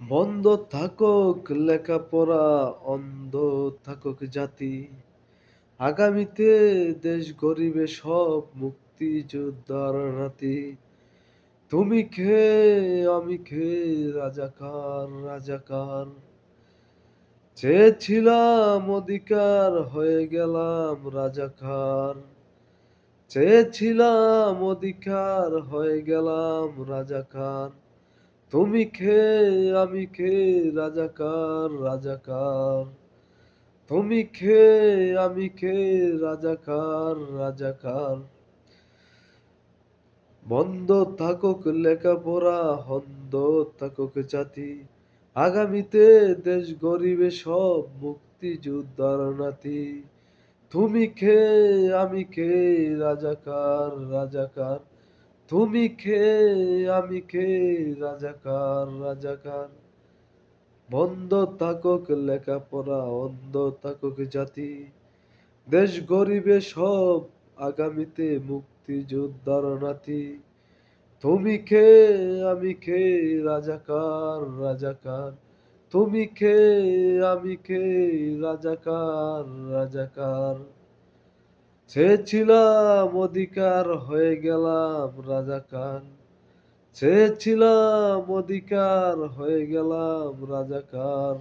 বন্ধ থাকুক লেখাপড়া, অন্ধ থাকুক জাতি, আগামীতে দেশ গড়িবে সব মুক্তিযোদ্ধার নাতি। তুমি খে আমি খে, রাজাকার রাজাকার। চেয়েছিলাম অধিকার, হয়ে গেলাম রাজাকার। চেয়েছিলাম অধিকার, হয়ে গেলাম রাজাকার। তুমি খে আমি খে, রাজাকার রাজাকার। তুমি খে আমি খে, রাজাকার রাজাকার। বন্ধ থাকুক লেখাপড়া, হন্ধ থাকুক জাতি, আগামীতে দেশ গড়িবে সব মুক্তিযোদ্ধার নাতি। তুমি খে আমি খে, রাজাকার রাজাকার। তুমি খে আমি খে, রাজাকার রাজাকার। বন্ধ থাকুক লেখাপড়া, অন্ধ থাকুক জাতি, দেশ গড়িবে সব আগামীতে মুক্তিযোদ্ধার নাতি। তুমি খে আমি খে, রাজাকার রাজাকার। তুমি খে আমি খে, রাজাকার রাজাকার। চেয়েছিলাম অধিকার, হয়ে গেলাম রাজাকার। চেয়েছিলাম অধিকার, হয়ে গেলাম রাজাকার।